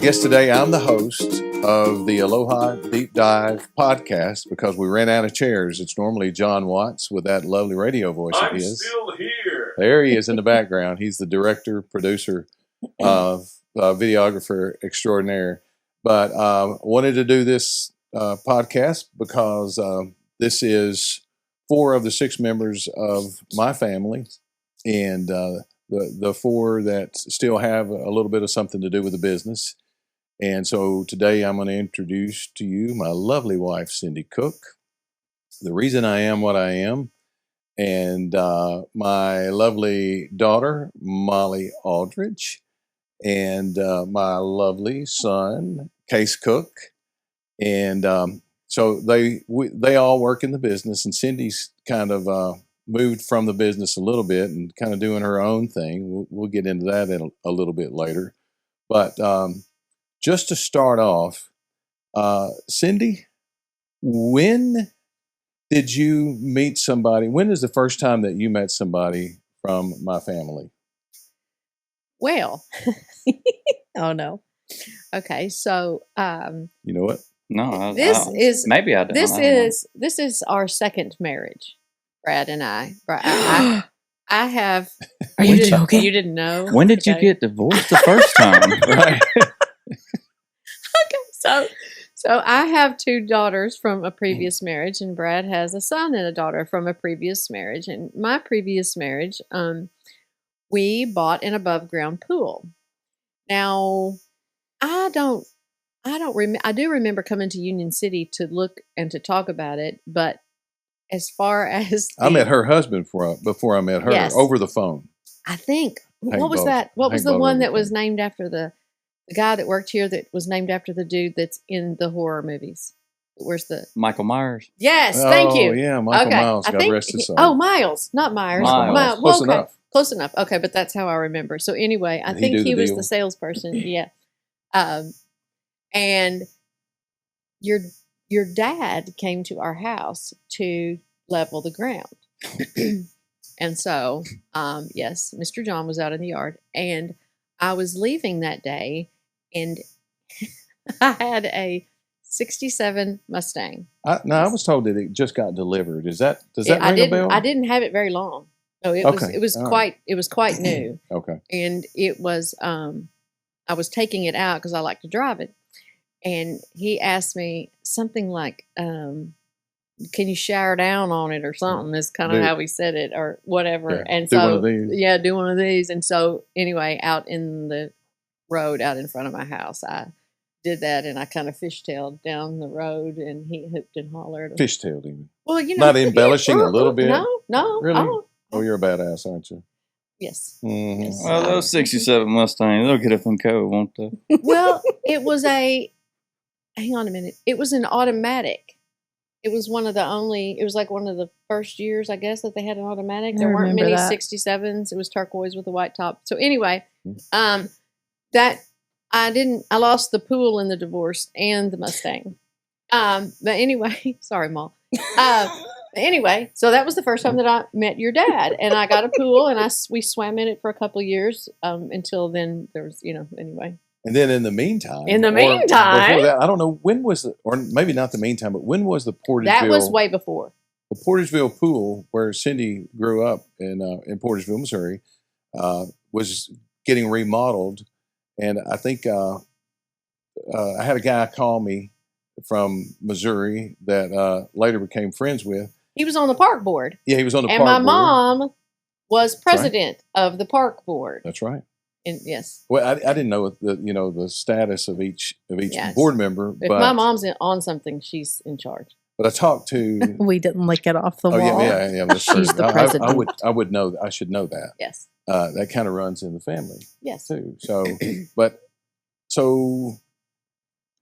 guess today I'm the host of the Aloha Deep Dive podcast because we ran out of chairs. It's normally John Watts with that lovely radio voice of his. I'm still here. There he is in the background. He's the director, producer, videographer extraordinaire. But wanted to do this podcast because this is 4 of the 6 members of my family, and the 4 that still have a little bit of something to do with the business. And so today I'm going to introduce to you my lovely wife, Cindy Cook, the reason I am what I am, and my lovely daughter, Molly Aldridge, and my lovely son, Case Cook. And so they all work in the business, and Cindy's kind of moved from the business a little bit and kind of doing her own thing. We'll get into that a little bit later. But just to start off, Cindy, when did you meet somebody? When is the first time that you met somebody from my family? Well, oh no. Okay, so You know what? No, maybe I don't. This is our second marriage, Brad and I. I have. Are you joking? You didn't know? When did you get divorced the first time? Right. Okay, so I have 2 daughters from a previous marriage, and Brad has a son and a daughter from a previous marriage. And my previous marriage, we bought an above ground pool. Now, I do remember coming to Union City to look and to talk about it, but as far as I met her husband before I met her. Yes. Over the phone. I think Hank what was Butler. that? What was Hank the one Butler. that was named after the guy that worked here that was named after the dude that's in the horror movies? Where's the Michael Myers. Yes, thank you. Oh, yeah, Michael Miles, I God think rest his soul. Oh, Miles, not Myers. Miles. Close enough. Close enough. Okay, but that's how I remember. So anyway, I Did he think do he the was deal? the salesperson. Yeah. And your dad came to our house to level the ground. And so, yes, Mr. John was out in the yard, and I was leaving that day, and I had a 67 Mustang. I was told that it just got delivered. Does that ring a bell? I didn't have it very long. No, it was All quite right. it was quite new. Okay. And it was I was taking it out because I like to drive it. And he asked me something like, can you shower down on it or something? Is kind of how he said it or whatever. Yeah, And do so one of these. yeah, do one of these. And so anyway, out in the road out in front of my house, I did that, and I kind of fishtailed down the road, and he hooped and hollered. Fishtailed even. Well, you know, Not embellishing a little bit? No, Really? Oh, Oh, you're a badass, aren't you? yes. Mm-hmm. Yes. Well, those 67 Mustangs, they'll get up in code, won't they? Well, it was hang on a minute. It was an automatic. It was one of the first years, I guess, that they had an automatic. There weren't many 67s. It was turquoise with a white top. So anyway, I lost the pool in the divorce and the Mustang. But anyway, sorry, Ma. Anyway, so that was the first time that I met your dad, and I got a pool, and we swam in it for a couple of years until then. There was, anyway. And then in the meantime, before that, I don't know when was it, or maybe not the meantime, but when was the Portageville? That was way before. The Portageville pool, where Cindy grew up in Portageville, Missouri, was getting remodeled, and I think I had a guy call me from Missouri that later became friends with. He was on the park board. Yeah, he was on the and park board. And my mom was president of the park board. That's right. And yes. Well, I didn't know the status of each board member. If my mom's on something, she's in charge. But I talked to. We didn't lick it off the wall. Yeah. That's true. She's the president. I would know. I should know that. Yes. That kind of runs in the family. Yes. Too. So,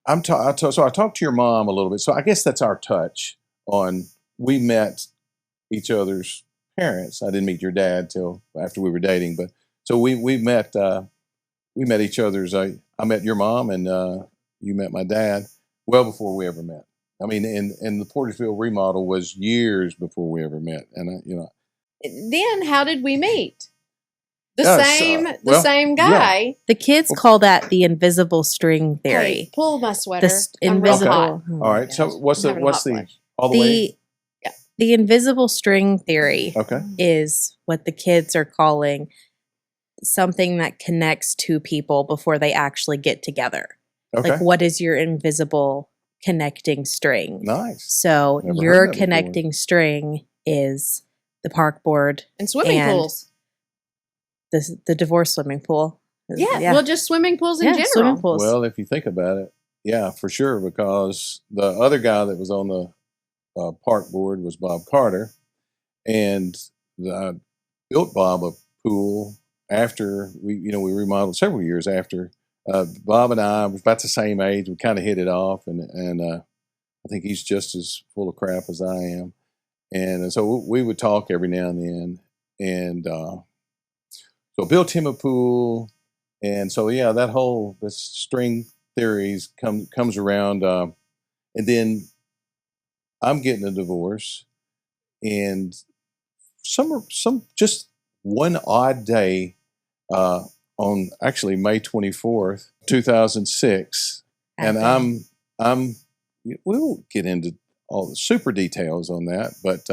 I talked to your mom a little bit. So I guess that's our touch on. We met each other's parents. I didn't meet your dad till after we were dating, but so we met each other's. I met your mom, and you met my dad well before we ever met. I mean, and the Portageville remodel was years before we ever met, and Then how did we meet? The same guy. The kids call that the invisible string theory. Hey, pull my sweater. Invisible. Hot. All right. So what's the all the way? The invisible string theory Okay. is what the kids are calling something that connects two people before they actually get together. Okay. Like, what is your invisible connecting string? Nice. So Never your heard that connecting string is the park board and swimming pools. The divorce swimming pool. Yeah. Well, just swimming pools in general. Swimming pools. Well, if you think about it, yeah, for sure. Because the other guy that was on the park board was Bob Carter, and I built Bob a pool after we remodeled several years after. Bob and I was about the same age. We kind of hit it off, and I think he's just as full of crap as I am. And so we would talk every now and then, and so built him a pool. And so this string theories comes around, and then I'm getting a divorce, and some just one odd day on actually May 24th, 2006, and I'm we won't get into all the super details on that, but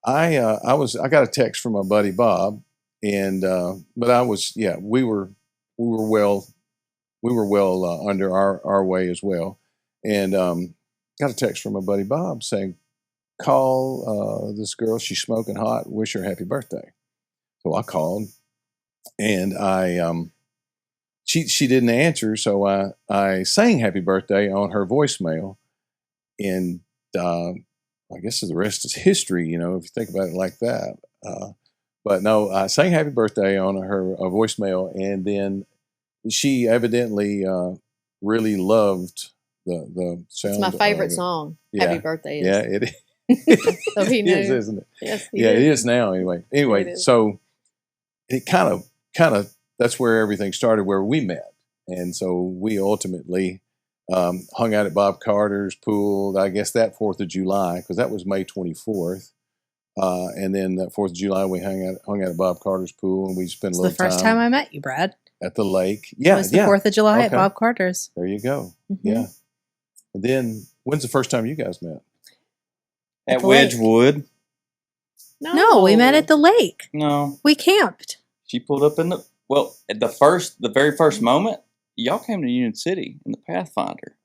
I got a text from my buddy Bob, and but we were well under our way as well, and got a text from my buddy Bob saying, call this girl, she's smoking hot, wish her happy birthday. So I called, and she didn't answer, so I sang happy birthday on her voicemail, and I guess the rest is history, if you think about it like that. But no, I sang happy birthday on her voicemail, and then she evidently really loved the sound. It's my favorite song. Yeah. Happy birthday. Yeah, it is. So he knew. It is, isn't it? Yes, it is now. Anyway, so it kind of that's where everything started, where we met, and so we ultimately hung out at Bob Carter's pool. I guess that 4th of July, because that was May 24th. And then that 4th of July, we hung out at Bob Carter's pool, and we spent a little time. It's the first time I met you, Brad. At the lake. Yeah. It was the 4th of July at Bob Carter's. There you go. Mm-hmm. Yeah. And then, when's the first time you guys met? At Wedgewood. No, we met at the lake. No. We camped. She pulled up at the very first moment, y'all came to Union City in the Pathfinder.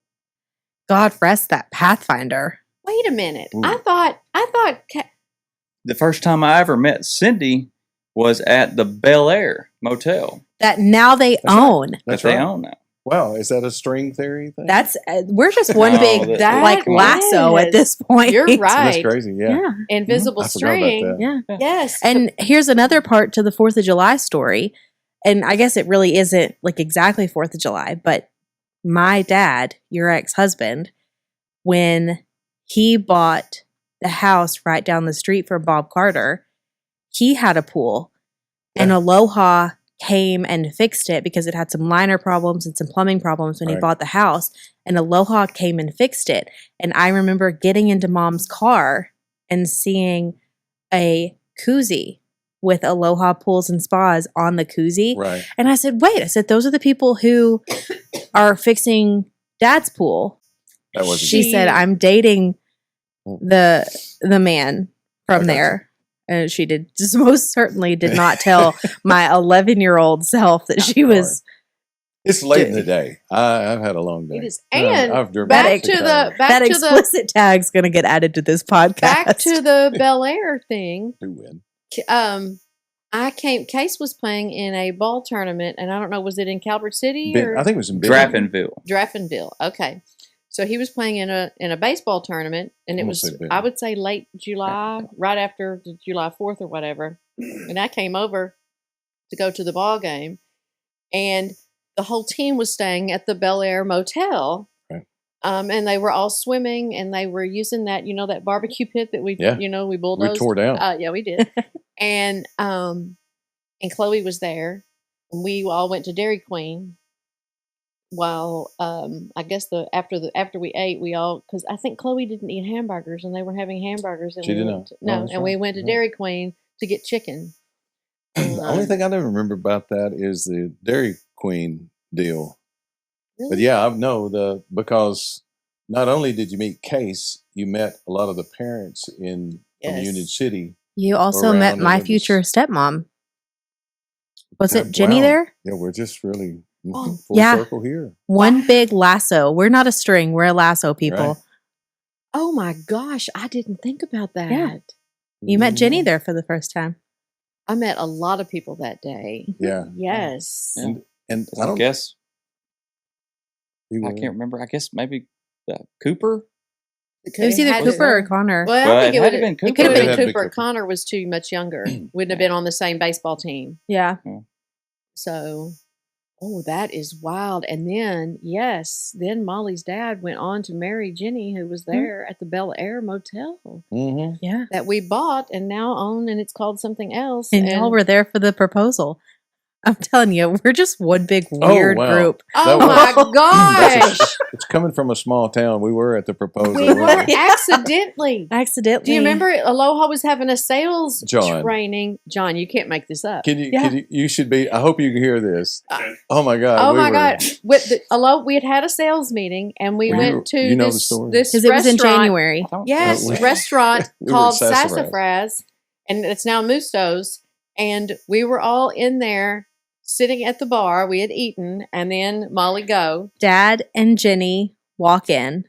God rest that Pathfinder. Wait a minute. Ooh. I thought The first time I ever met Cindy was at the Bel Air Motel. That now they own. That's They right. own now. Wow, is that a string theory thing? That's we're just one big that lasso is. at this point. You're right. That's crazy. Yeah. Invisible I forgot about string. that. Yeah. Yes. And here's another part to the 4th of July story. And I guess it really isn't like exactly 4th of July, but my dad, your ex-husband, when he bought the house right down the street from Bob Carter, he had a pool, and Aloha came and fixed it because it had some liner problems and some plumbing problems when he bought the house, and Aloha came and fixed it. And I remember getting into Mom's car and seeing a koozie with Aloha Pools and Spas on the koozie. Right. And I said, those are the people who are fixing Dad's pool. That wasn't She said, I'm dating the man from there. And she most certainly did not tell my 11-year-old self that she was. It's late in the day. I've had a long day. It is. And I've driven back to that explicit tag's going to get added to this podcast. Back to the Bel Air thing. Who win? Case was playing in a ball tournament, and I don't know, was it in Calvert City or I think it was in Draffinville. Okay. So he was playing in a baseball tournament, and it was, I would say, late July, right after the July 4th or whatever. And I came over to go to the ball game, and the whole team was staying at the Bel Air Motel. Right. And they were all swimming, and they were using that, that barbecue pit that we bulldozed. We tore down. Yeah, we did. And Chloe was there, and we all went to Dairy Queen. While I guess after we ate, we all, because I think Chloe didn't eat hamburgers, and they were having hamburgers. And She did not. We went to Dairy Queen to get chicken. The only thing I don't remember about that is the Dairy Queen deal. Really? But yeah, I know because not only did you meet Case, you met a lot of the parents from Union City. You also met my future stepmom. Was it Jenny there? Yeah, we're just really full circle here. One big lasso. We're not a string. We're a lasso, people. Right. Oh my gosh, I didn't think about that. Yeah. You met Jenny there for the first time. I met a lot of people that day. Yeah. Yes. And I guess I can't remember. I guess maybe Cooper. It was either Cooper or Connor. Well, I think it had been Cooper. It could have been been Cooper. Cooper. Connor was too much younger. Wouldn't have been on the same baseball team. Yeah. So, that is wild. And then, then Molly's dad went on to marry Jenny, who was there at the Bel Air Motel Yeah. that we bought and now own, and it's called something else. And y'all were there for the proposal. I'm telling you, we're just one big weird group. Oh my gosh. It's coming from a small town. We were at the proposal. We were accidentally. Accidentally. Do you remember Aloha was having a sales training? John, you can't make this up. You should be. I hope you can hear this. Oh my God. Oh my God. Aloha, we had a sales meeting and we went to this because it was in January. Yes, restaurant called Sassafras, and it's now Musto's. And we were all in there sitting at the bar. We had eaten, and then Molly go. Dad and Jenny walk in,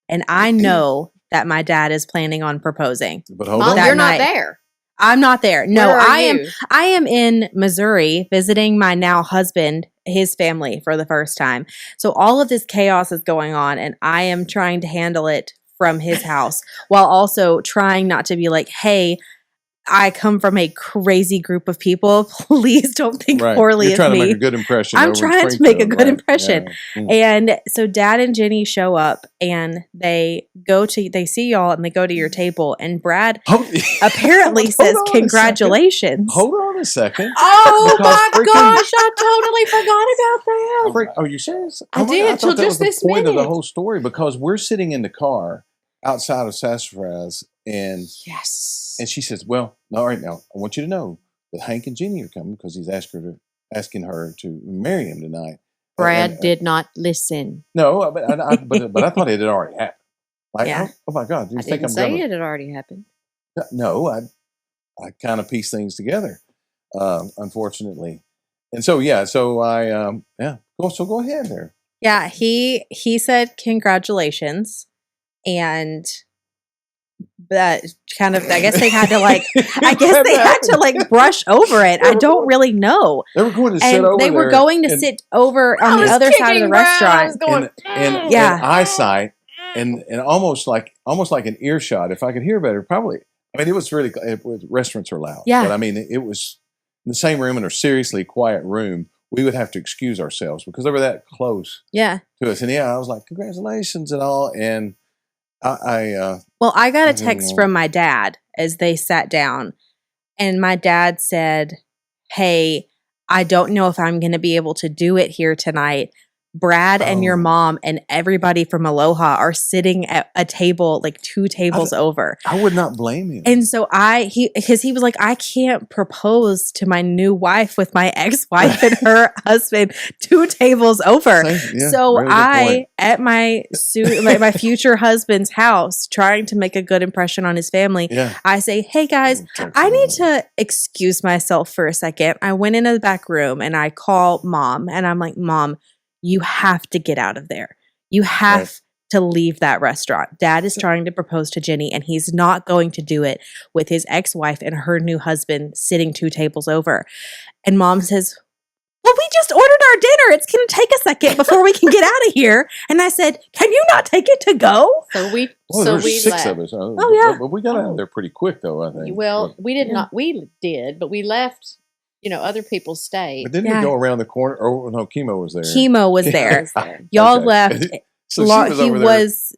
and I know that my dad is planning on proposing. But hold Mom, on. you're not there. I'm not there. No, Where are I you? I am in Missouri visiting my now husband, his family for the first time. So all of this chaos is going on, and I am trying to handle it from his house while also trying not to be like, hey, I come from a crazy group of people. Please don't think poorly You're trying of me. to make a good impression. I'm trying to make a good impression. Yeah. And so Dad and Jenny show up and they see y'all and they go to your table. And Brad apparently says, congratulations. Hold on a second. Oh my gosh, I totally forgot about that. Are you serious? I did, I till thought that just was this the point of the minute. whole story, because we're sitting in the car outside of Sassafras, and she says, well, all right, now I want you to know that Hank and Jenny are coming because he's asking her to marry him tonight. Brad did not listen. No, but I thought it had already happened. Like, oh my God, do you I think didn't I'm say gonna? it had already happened. No, I kind of piece things together, unfortunately. And so I go ahead there. Yeah, he said congratulations, and that kind of, I guess they had to like brush over it. I don't really know. They were going to sit over They were going to sit over on the other side of the restaurant. And eyesight and almost like an earshot. If I could hear better, probably. I mean, restaurants are loud. Yeah. But I mean, it was in the same room, in a seriously quiet room. We would have to excuse ourselves because they were that close to us. And I was like, congratulations and all. And I got a text from my dad as they sat down, and my dad said, hey, I don't know if I'm going to be able to do it here tonight. Brad and your mom and everybody from Aloha are sitting at a table, like 2 tables over. I would not blame him. And so because he was like, I can't propose to my new wife with my ex-wife and her husband 2 tables over. So really at my future husband's house, trying to make a good impression on his family, I say, hey guys, I need to excuse myself for a second. I went into the back room and I call Mom, and I'm like, Mom, you have to get out of there. You have to leave that restaurant. Dad is trying to propose to Jenny, and he's not going to do it with his ex-wife and her new husband sitting 2 tables over. And Mom says, well, we just ordered our dinner. It's going to take a second before we can get out of here. And I said, can you not take it to go? So we six left. of us. Oh, yeah. But we got out of there pretty quick, though, I think. Well, we did not. We did, but we left. Other people stayed. But didn't we go around the corner? Oh, no, Chemo was there. Chemo was there. Y'all left. So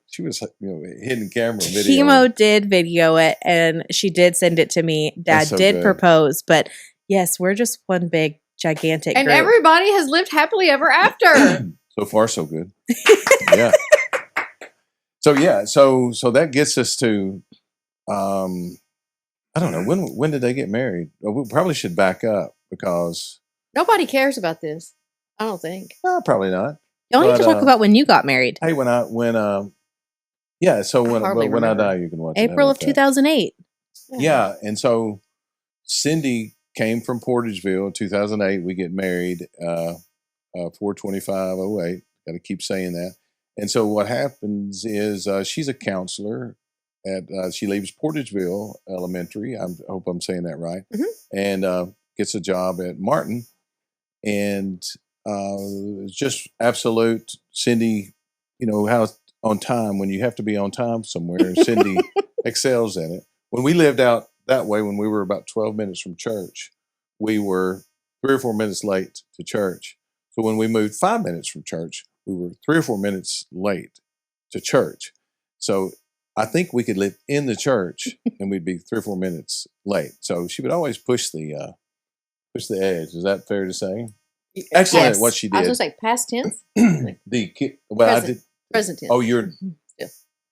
she was hidden camera video. Chemo did video it, and she did send it to me. Dad did propose, but yes, we're just one big gigantic and group. Everybody has lived happily ever after. So far, so good. Yeah. So that gets us to, I don't know, when did they get married? Well, we probably should back up. because Nobody cares about this. I don't think. probably not. Y'all need to But, talk about when you got married. Hey, when yeah, so when hardly when I remember. die, you can watch it. How April of about that? 2008. Yeah, and so Cindy came from Portageville in 2008. We get married 4/25/08. Got to keep saying that. And so what happens is she's a counselor at she leaves Portageville Elementary. I hope I'm saying that right. And gets a job at Martin, and it's just absolute Cindy. You know how on time when you have to be on time somewhere. Cindy excels in it. When we lived out that way, when we were about 12 minutes from church, we were 3 or 4 minutes late to church. So when we moved 5 minutes from church, we were 3 or 4 minutes late to church. So I think we could live in the church and we'd be 3 or 4 minutes late. So she would always push the edge. Is that fair to say? Excellent at what she I was did. going to say past tense. I did. Present tense. Oh, you're.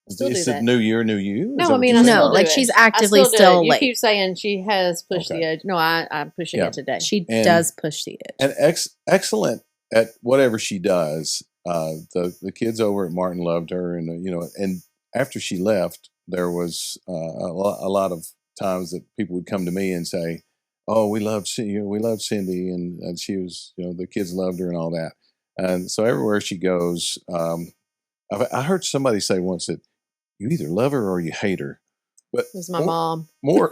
Still do It's that. a new year, new you. Is No, that I what mean, you're I saying? still No, do like it. she's I actively do it. still You late. keep saying she has pushed the edge. No, I'm pushing Yeah. it today. She And- does push the edge. And excellent at whatever she does. The kids over at Martin loved her, and and after she left, there was a lot of times that people would come to me and say, "Oh, we love Cindy," and she was, the kids loved her and all that. And so everywhere she goes, I heard somebody say once that you either love her or you hate her. But It was my mom. more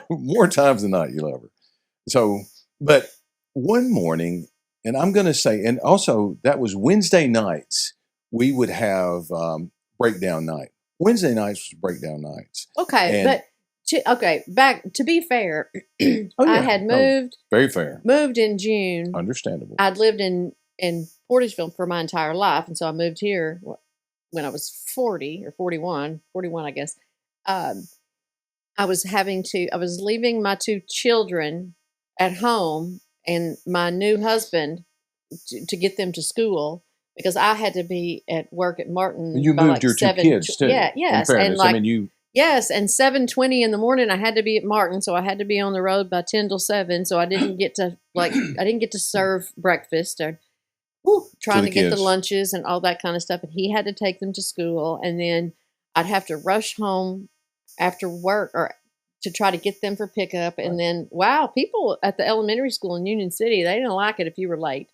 more times than not, you love her. So, but one morning, and I'm going to say, and also that was Wednesday nights, we would have breakdown night. Wednesday nights was breakdown nights. Okay, And- but back to be fair, I had moved Very fair. moved in June. Understandable. I'd lived in Portageville for my entire life, and so I moved here when I was 40 or 41, I guess. I was leaving my 2 children at home and my new husband to get them to school because I had to be at work at Martin. You by moved like your 2 7, kids too. Yeah, In yes, fairness, and you. yes, and 7:20 in the morning I had to be at Martin, so I had to be on the road by 10 till 7. So I didn't get to serve breakfast or trying the to get the kids. lunches and all that kind of stuff. And he had to take them to school, and then I'd have to rush home after work or to try to get them for pickup. And then, people at the elementary school in Union City, they didn't like it if you were late.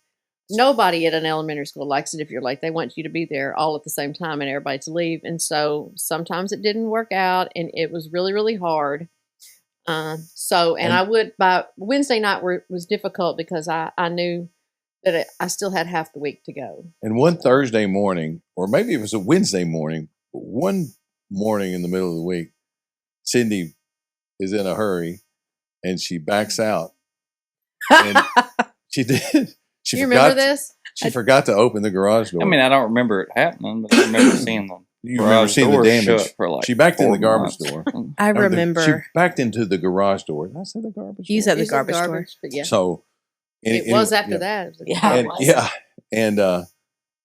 Nobody at an elementary school likes it if you're late. They want you to be there all at the same time and everybody to leave. And so sometimes it didn't work out, and it was really, really hard. By Wednesday night was difficult because I knew that I still had half the week to go. And one Thursday morning, or maybe it was a Wednesday morning, but one morning in the middle of the week, Cindy is in a hurry and she backs out. And she did. Do you remember this? She forgot to open the garage door. I mean, I don't remember it happening, but I remember seeing them. you remember seeing the damage. For like She backed in 4 the garbage months. door. I Or she remember. backed into the garage door. Did I say the garbage You door? said the It's garbage store. But yeah, So it was anyway, after yeah. that. It was a Yeah, garbage. it was. Yeah. And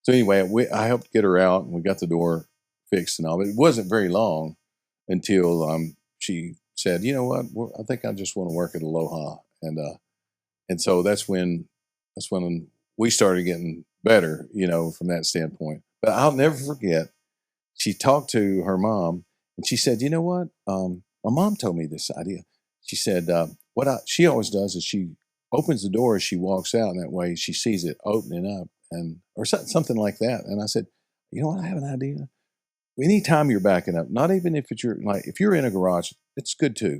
so anyway, I helped get her out and we got the door fixed and all. But it wasn't very long until she said, "You know what? I think I just want to work at Aloha." And so that's when we started getting better, from that standpoint. But I'll never forget, she talked to her mom and she said, "You know what? My mom told me this idea." She said, she always does is she opens the door as she walks out, and that way she sees it opening up or something like that. And I said, "You know what? I have an idea. Anytime you're backing up, not even if if you're in a garage, it's good too.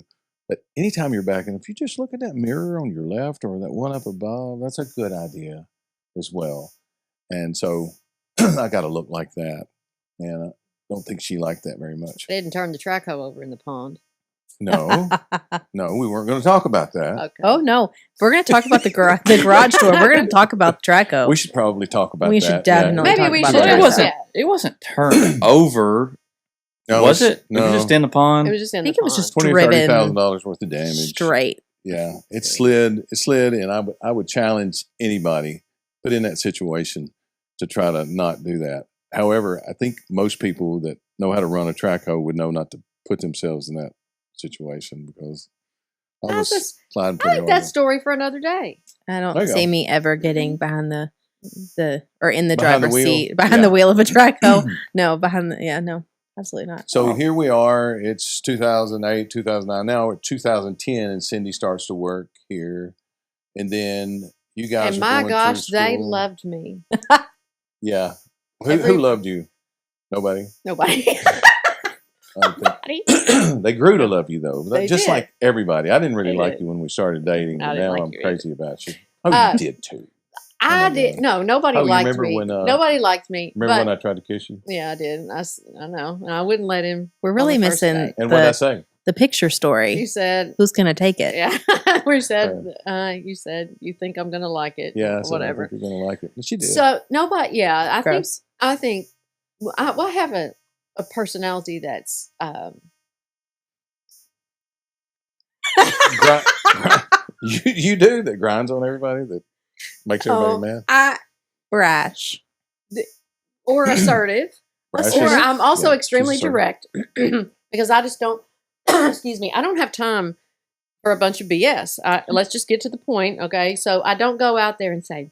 But anytime you're backing up, if you just look at that mirror on your left or that one up above, that's a good idea as well." And so I got to look like that. And I don't think she liked that very much. They didn't turn the track hoe over in the pond. No, we weren't going to talk about that. Okay. Oh no! If we're going to talk about the garage door, we're going to talk about the Traco. We should probably talk about that. We should definitely Maybe talk we about should. the Well, Traco. it wasn't turned over, No, was it? No, It was just in the pond. It was just in I think the it was pond. just $20,000 or driven $30,000 worth of damage. straight. Yeah, it slid, and I would challenge anybody put in that situation to try to not do that. However, I think most people that know how to run a track hoe would know not to put themselves in that situation because I was just- sliding I pretty think hard. that story for another day. I There don't you see go. me ever getting behind the or in the Behind the driver's wheel? seat, behind Yeah. the wheel of a truck. Oh, no, no, absolutely not. So here we are. It's 2008, 2009. Now we're 2010, and Cindy starts to work here. And then you guys And are my going gosh, through they school. loved me. Yeah. Every- Who loved you? Nobody. Nobody. I don't Nobody. think- they grew to love you, though. They Just did. like everybody. I didn't really They like did. you when we started dating, I but didn't now like I'm you crazy about you. Oh, Uh, you did too. I my did. God. No, nobody Oh, you liked remember me. when, Nobody liked me. Remember but when I tried to kiss you? Yeah, I did. I know. And I wouldn't let him. We're really on the first missing date. And what did I the, say? the picture You story. said, Who's going to take it? yeah. We said, you said, you think I'm going to like it. Yeah, I or said, whatever. I think you're going to like it. And she did. So, nobody, yeah, Gross. I think, I have a personality that's, you do that grinds on everybody, that makes everybody mad. Brash. or assertive. Brash Or is- I'm also yeah, extremely she's assertive. direct because I just don't, excuse me, I don't have time for a bunch of BS. Let's just get to the point, okay? So I don't go out there and say,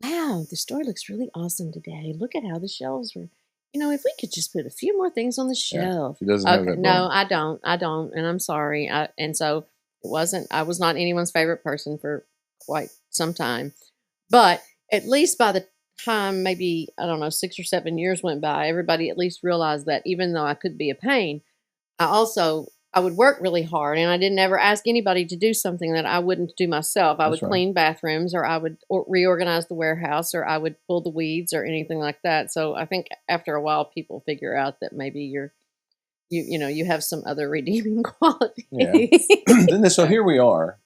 wow, the store looks really awesome today. Look at how the shelves were. If we could just put a few more things on the shelf. She doesn't have Okay, that. no, bone. I don't, and I'm sorry. And so I was not anyone's favorite person for quite some time. But at least by the time maybe, I don't know, 6 or 7 years went by, everybody at least realized that even though I could be a pain, I would work really hard, and I didn't ever ask anybody to do something that I wouldn't do myself. I That's would right. clean bathrooms, or I would reorganize the warehouse, or I would pull the weeds, or anything like that. So I think after a while, people figure out that maybe you have some other redeeming qualities. Yeah. So here we are,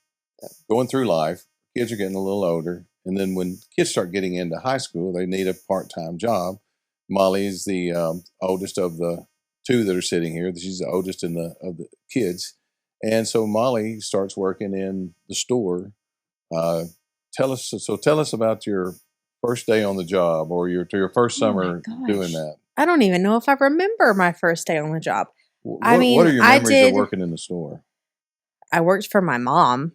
going through life. Kids are getting a little older, and then when kids start getting into high school, they need a part-time job. Molly is the oldest of the two that are sitting here. She's the oldest of the kids, and so Molly starts working in the store. Tell us about your first day on the job, or your first Oh my summer gosh. doing that. I don't even know if I remember my first day on the job. What, I mean, what are your I memories did- of working in the store? I worked for my mom,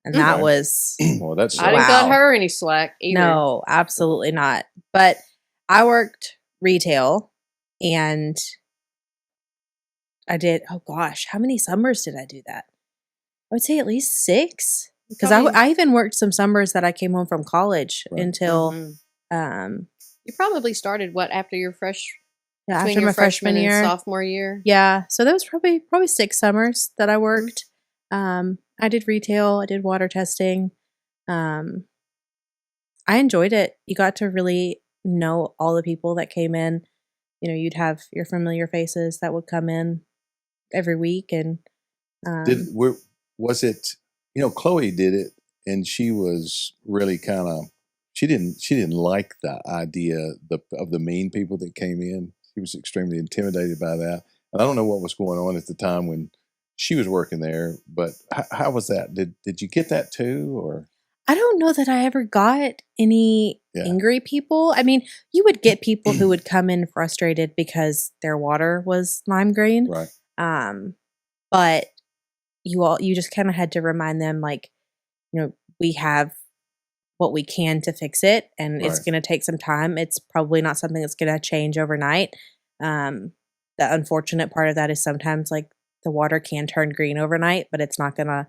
and that Okay. was Well, that's I didn't Wow. cut her any slack either. no, absolutely not. But I worked retail, and I did. Oh gosh, how many summers did I do that? I would say at least 6. Because Probably- I even worked some summers that I came home from college Right. until Mhm. You probably started after your between after your my freshman and year. sophomore year. Yeah, so that was probably 6 summers that I worked. I did retail, I did water testing. I enjoyed it. You got to really know all the people that came in. You'd have your familiar faces that would come in every week, and was it? Chloe did it, and she was really kind of. She didn't like the idea of the mean people that came in. She was extremely intimidated by that, and I don't know what was going on at the time when she was working there. But how was that? Did you get that too, or? I don't know that I ever got any Yeah. angry people. I mean, you would get people who would come in frustrated because their water was lime green. Right. But you just kind of had to remind them, like, we have what we can to fix it, and it's Right. going to take some time. It's probably not something that's going to change overnight. The unfortunate part of that is sometimes, like, the water can turn green overnight, but it's not going to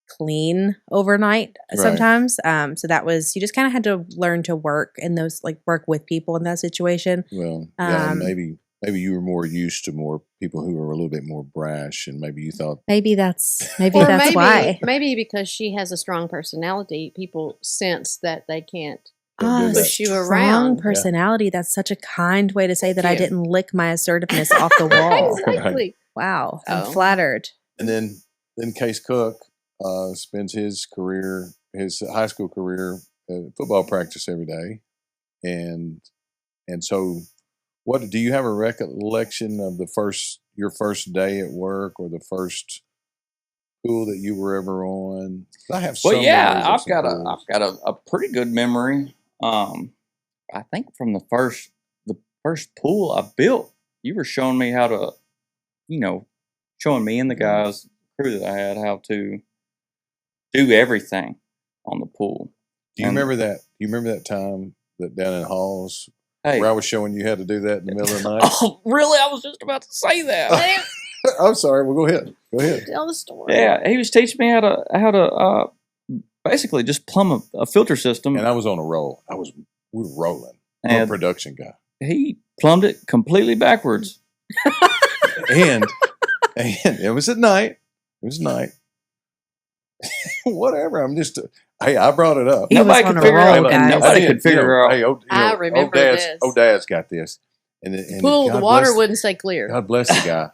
clean overnight Right. sometimes. So that was, you just kind of had to learn to work in those, like, work with people in that situation. Well, yeah, and Um, maybe you were more used to more people who were a little bit more brash, and maybe you thought, Maybe that's Or why. maybe because she has a strong personality, people sense that they can't. "Don't do that." push you strong around. Yeah. personality. That's such a kind way to say that I you. didn't lick my assertiveness off the wall. Exactly. Wow, I'm Oh. flattered. And then Case Cook spends his high school career at football practice every day, and so, what do you have a recollection of your first day at work, or the first pool that you were ever on? I have some Well, yeah, memories of I've some pools. got a pretty good memory. I think from the first pool I built, you were showing me how to, showing me and the guys, crew that I had how to do everything on the pool. Do you remember that? Do you remember that time that down in Halls Hey, where I was showing you how to do that in the middle of the night? oh, really? I was just about to say that. I'm sorry. Well, go ahead. Go ahead. Tell the story. Yeah, he was teaching me how to basically just plumb a filter system. And I was on a roll. We were rolling. I'm a And production guy. he plumbed it completely backwards. And it was at night. It was night. Whatever. I'm just. Hey, I brought it up. He was Nobody on could a figure roll, out, and guys. nobody could figure out. Hey, I remember this. Dad's got this. And Pool, the God water bless- wouldn't stay clear. God bless the guy.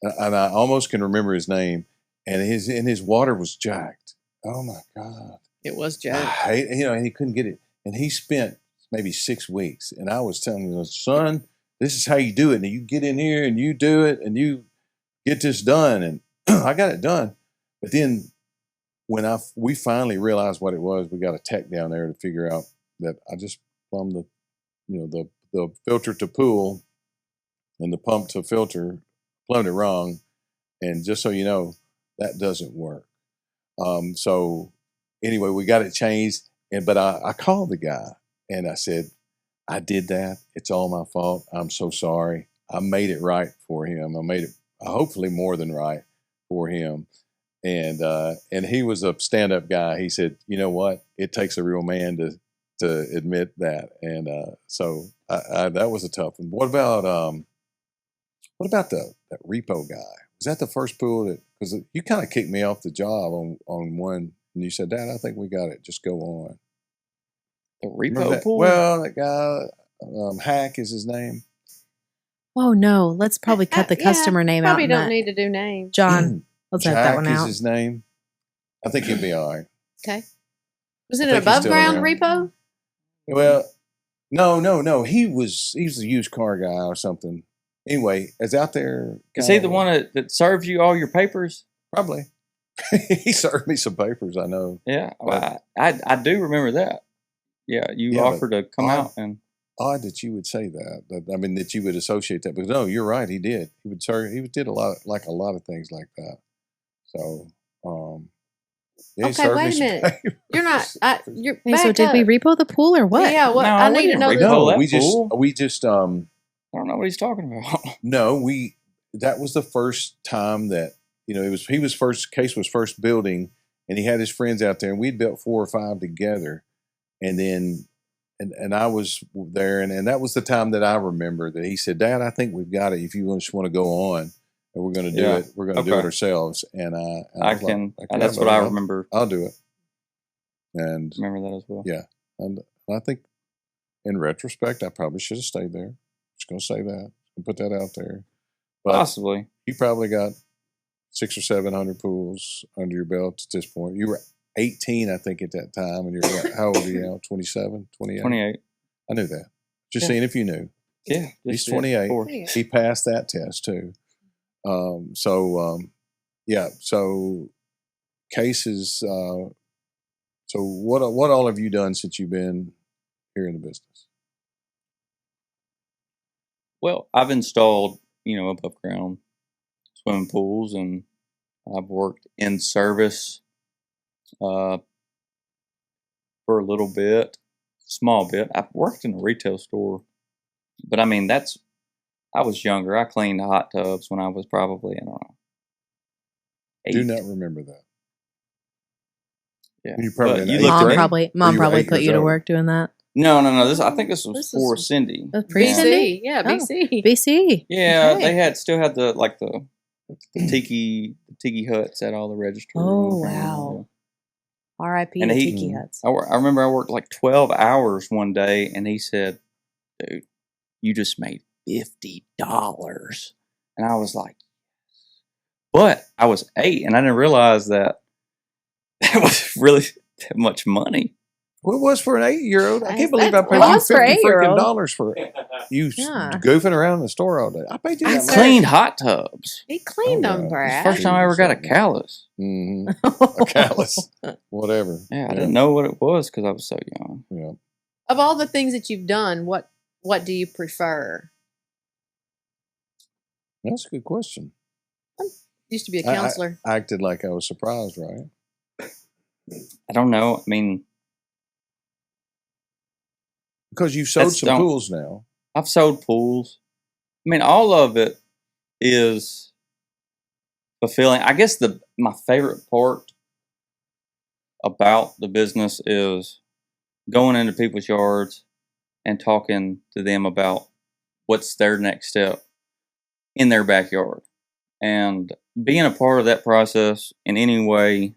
And I almost can remember his name. And his water was jacked. Oh my God. It was I Joe. hate, and he couldn't get it. And he spent maybe 6 weeks. And I was telling him, son, this is how you do it. And you get in here and you do it and you get this done. And I got it done. But then when we finally realized what it was, we got a tech down there to figure out that I just plumbed the filter to pool and the pump to filter, plumbed it wrong. And just so you know, that doesn't work. So anyway, we got it changed. But I called the guy and I said, I did that. It's all my fault. I'm so sorry. I made it right for him. I made it hopefully more than right for him. And he was a stand-up guy. He said, you know what? It takes a real man to admit that. And so that was a tough one. What about that repo guy? Was that the first pool that, because you kind of kicked me off the job on one, and you said, Dad, I think we got it. Just go on. The Remember repo that? pool? Well, that guy, Hack is his name. Oh no, let's probably cut the Yeah, customer name out. Probably in don't that. need to do names. John, let's edit that Jack one is out. his name. I think he'll be all right. Okay. Was I it an think he's above still ground around. repo? Well, no. He's a used car guy or something. Anyway, is out there. Is he the one that serves you all your papers? Probably. He served me some papers, I know. Yeah, well, I do remember that. Yeah, you Yeah, but offered to come out and Odd that you would say that. That you would associate that. But no, you're right. He did. He would serve. He did a lot of things like that. So, yeah, he Okay, served wait me a some minute. papers. You're not. You're Hey, so back did we up. repo the pool or what? Yeah. What? No, I we need to didn't know. repo this. that No, we pool. just I don't know what he's talking about. no, that was the first time that Case was first building, and he had his friends out there, and we'd built 4 or 5 together, and then and I was there, and that was the time that I remember that he said, Dad, I think we've got it. If you just want to go on, and we're going to do Yeah. it, we're going to do Okay. it ourselves. And I I was like, can. okay, That's what I remember. I'll do it. And Remember that as well. yeah, and I think in retrospect, I probably should have stayed there. Just going to say that and put that out there. But Possibly. you probably got 600 or 700 pools under your belt at this point. You were 18, I think, at that time, and you're what, how old are you now? 27, 28? 28. I knew that. Just Yeah. seeing if you knew. Yeah. He's just 28. four. He passed that test too. Yeah. So cases. So what all have you done since you've been here in the business? Well, I've installed, above ground swimming pools, and I've worked in service for a little bit, small bit. I've worked in a retail store, but I was younger. I cleaned hot tubs when I was probably, I don't know, 8. Do not remember that. Yeah. You probably But in you eighth looked at grade? me. Mom you were probably 8 put years you to old? work doing that. No. I think this was This for is- Cindy. That was pre Yeah. Cindy? BC. Yeah, Oh. BC. BC. Yeah, Okay. they still had the tiki huts at all the registers. Oh, and everything, wow. R.I.P. And to he- Tiki Huts. I remember I worked like 12 hours one day, and he said, dude, you just made $50. And I was like, but I was 8, and I didn't realize that was really that much money. Well, it was for an 8-year-old. I can't That's- believe I that's- paid it you was for $50 8-year-old. freaking for you Yeah. goofing around in the store all day. I paid you I that much. cleaned hot tubs. He cleaned Oh, them, yeah. It's Brad. the first time I ever got a callus. Mm-hmm. A callus. Whatever. Yeah, I didn't know what it was because I was so young. Yeah. Of all the things that you've done, what do you prefer? That's a good question. Used to be a counselor. I acted like I was surprised, right? I don't know. I mean, because you've sold some pools now. I've sold pools. I mean, all of it is fulfilling. I guess my favorite part about the business is going into people's yards and talking to them about what's their next step in their backyard. And being a part of that process in any way,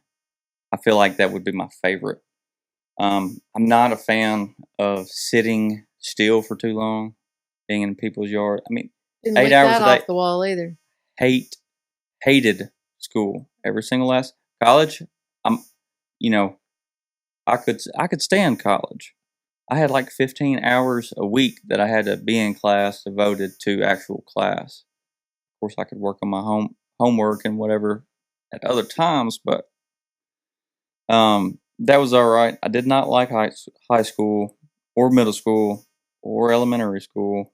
I feel like that would be my favorite. I'm not a fan of sitting still for too long, being in people's yard. I mean, Didn't 8 lick hours that a day. off the wall either. Hated school. Every single last college. I could stay in college. I had like 15 hours a week that I had to be in class devoted to actual class. Of course, I could work on my homework and whatever at other times, but that was all right. I did not like high school or middle school or elementary school.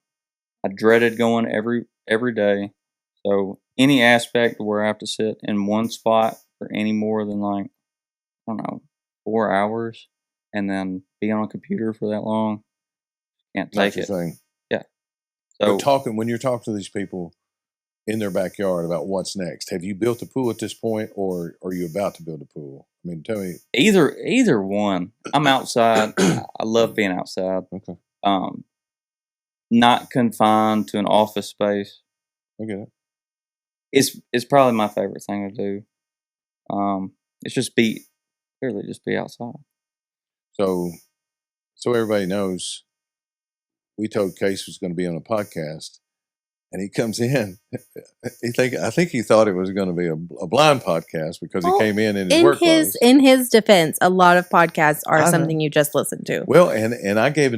I dreaded going every day. So any aspect where I have to sit in one spot for any more than like, I don't know, 4 hours and then be on a computer for that long, can't take it. Thing. Yeah. So when you're talking to these people in their backyard about what's next, have you built a pool at this point, or are you about to build a pool? I mean, tell me. Either one. I'm outside. I love being outside. Okay. Not confined to an office space. I get it. It's probably my favorite thing to do. It's just be outside. So everybody knows, we told Case was going to be on a podcast, and he comes in. I think he thought it was going to be a blind podcast because he came in his work clothes. In his defense, a lot of podcasts are something you just listen to. Well, and I give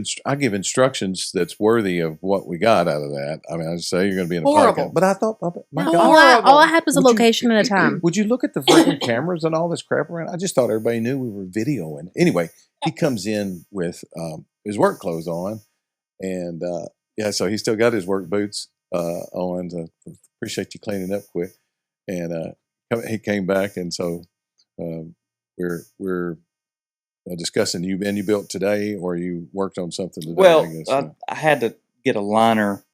instructions that's worthy of what we got out of that. I mean, I just say you're going to be in a podcast, but I thought, my God, all I had was a location at a time. Would you look at the freaking cameras and all this crap around? I just thought everybody knew we were videoing. Anyway, he comes in with his work clothes on, and so he still got his work boots on. Appreciate you cleaning up quick, and he came back, and so we're discussing. You built today, or you worked on something today? Well, I guess. I had to get a liner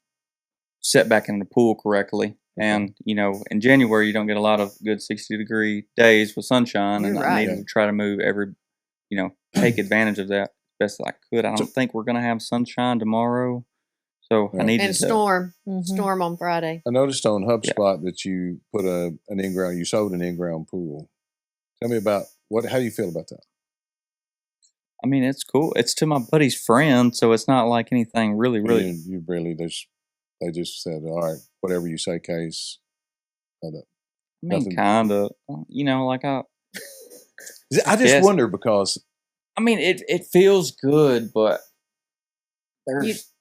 set back in the pool correctly, and in January you don't get a lot of good 60-degree days with sunshine, and I needed to try to move take advantage of that best I could. I don't think we're going to have sunshine tomorrow. So I needed storm on Friday. I noticed on HubSpot that you put an in-ground. You sold an in-ground pool. Tell me about how do you feel about that? I mean, it's cool. It's to my buddy's friend, so it's not like anything really. You really they just said, all right, whatever you say, Case. I mean, kind of. Like I just wonder because. I mean, it feels good, but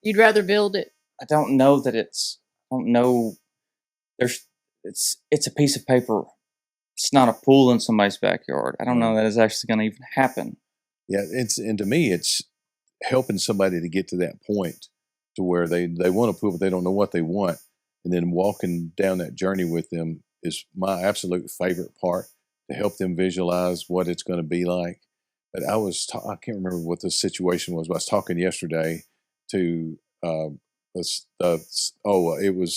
you'd rather build it. I don't know that it's. I don't know. It's a piece of paper. It's not a pool in somebody's backyard. I don't know that it's actually going to even happen. Yeah, and to me, it's helping somebody to get to that point to where they want a pool, but they don't know what they want, and then walking down that journey with them is my absolute favorite part, to help them visualize what it's going to be like. But I can't remember what the situation was, but I was talking yesterday to it was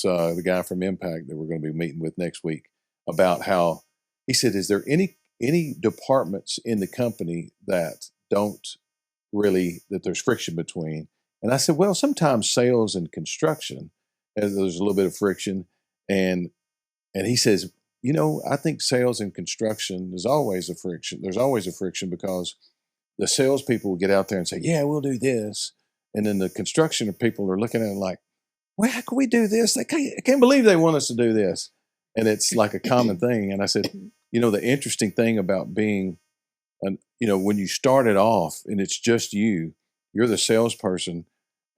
the guy from Impact that we're going to be meeting with next week, about how he said, is there any departments in the company that there's friction between? And I said, well, sometimes sales and construction, there's a little bit of friction. And he says, I think sales and construction is always a friction. There's always a friction because the salespeople will get out there and say, yeah, we'll do this. And then the construction people are looking at it like, well, how can we do this? I can't believe they want us to do this. And it's like a common thing. And I said, the interesting thing about being, when you started off and it's just you're the salesperson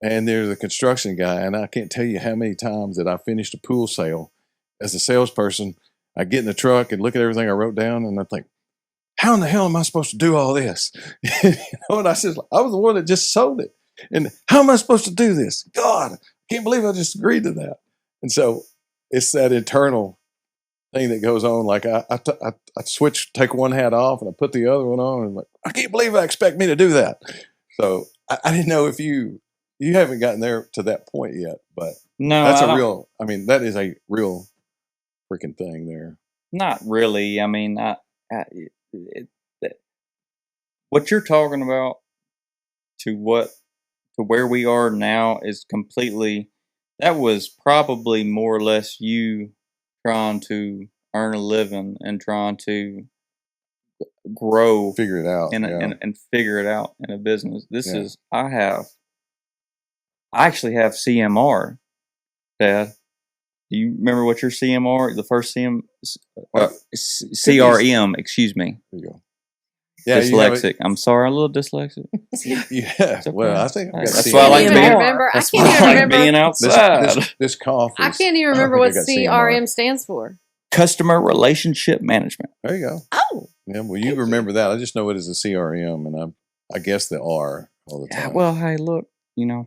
and they're the construction guy. And I can't tell you how many times that I finished a pool sale as a salesperson. I get in the truck and look at everything I wrote down and I think, how in the hell am I supposed to do all this? And I said, I was the one that just sold it. And how am I supposed to do this? God, I can't believe I just agreed to that. And so it's that internal thing that goes on. Like I switch, take one hat off, and I put the other one on. And like, I can't believe I expect me to do that. So I didn't know if you haven't gotten there to that point yet, but No, that's I a don't. real. I mean, that is a real freaking thing there. Not really. I mean, what you're talking about to where we are now is completely. That was probably more or less you trying to earn a living and trying to grow Figure it out. and figure it out in a business. This Yeah. is I actually have CMR, Dad. Do you remember what your CMR, the first CRM, excuse me. There you go. Yeah, Dyslexic. I'm sorry, a little dyslexic. Yeah. Well, I think I've got That's CMR. why I like being, remember. that's I why can't I even like remember. being outside. This cough. I is- can't even I remember think what I got CRM stands for. Customer Relationship Management. There you go. Oh, Yeah. Well, you remember that. I just know it as a CRM, and I guess the R all the Yeah, time. well, hey, look, Yeah.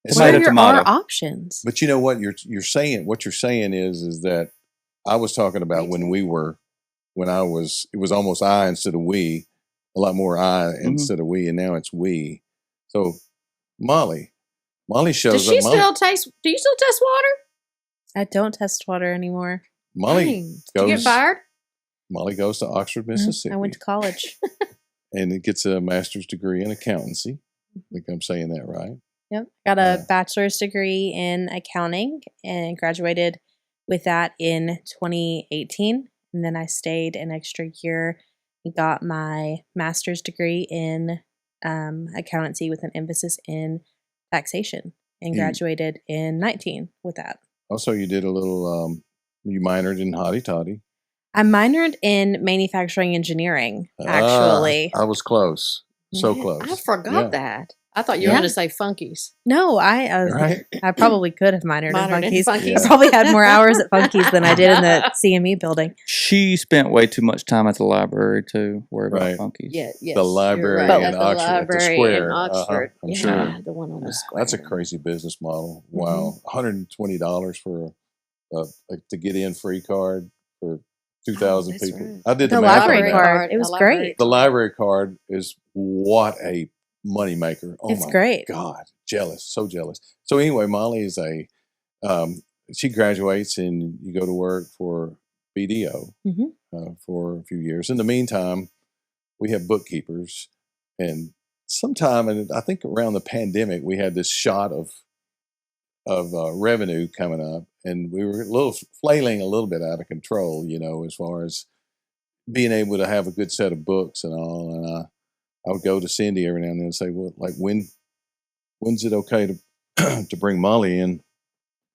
Tomato, What are your tomato. R options? But you know what you're saying? What you're saying is that I was talking about when I was. It was almost I instead of we. A lot more I instead of we, and now it's we. So Molly shows does she up. still taste? Do you still test water? I don't test water anymore. Molly Dang. Did you get goes. fired? Molly goes to Oxford, Mississippi. I went to college. and it gets a master's degree in accountancy. I think I'm saying that right. Yep. Got a bachelor's degree in accounting and graduated with that in 2018. And then I stayed an extra year and got my master's degree in accountancy with an emphasis in taxation and graduated in 19 with that. Also, you did a little, you minored in hotty toddy. I minored in manufacturing engineering, actually. I was close. So close. I forgot that. I thought you were going to say Funkies. No, I probably could have minored in Funkies. Yeah. I probably had more hours at Funkies than I did in the CME building. She spent way too much time at the library to worry about Funkies. Yeah, yes, the library right. in Oxford, at the square. In Oxford. I'm yeah, sure. the one on the square. That's a crazy business model. Wow, $120 for to get in free card for 2,000 people. Right. I did the the math library on that. card. It was great. The library card is what a moneymaker. Oh it's my great. God, jealous, so jealous. So anyway, Molly is she graduates and you go to work for BDO for a few years. In the meantime, we have bookkeepers, and sometime, and I think around the pandemic, we had this shot of revenue coming up, and we were flailing a little bit out of control, as far as being able to have a good set of books and all. And I would go to Cindy every now and then and say, well, like when's it okay to to bring Molly in?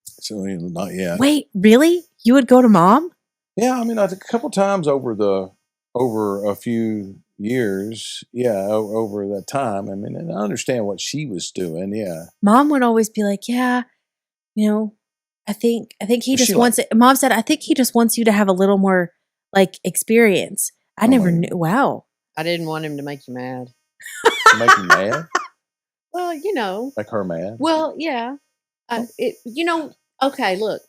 So not yet. Wait, really? You would go to mom? Yeah, I mean, a couple times over a few years. Yeah, over that time. I mean, and I understand what she was doing. Yeah, mom would always be like, "Yeah, I think he just wants it." Mom said, "I think he just wants you to have a little more experience." I never knew. Wow. I didn't want him to make you mad. To make you mad? Well, like her mad. Well, yeah. Okay, look,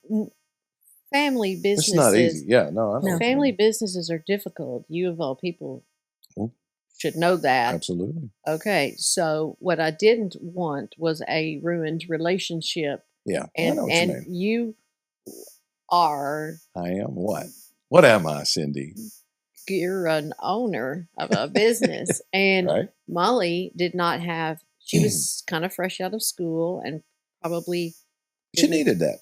family businesses. It's not easy. Yeah, no. Family businesses are difficult. You of all people should know that. Absolutely. Okay, so what I didn't want was a ruined relationship. Yeah, and I know what you are. I am what? What am I, Cindy? You're an owner of a business, and right? Molly did not have. She was kind of fresh out of school, and probably she needed that.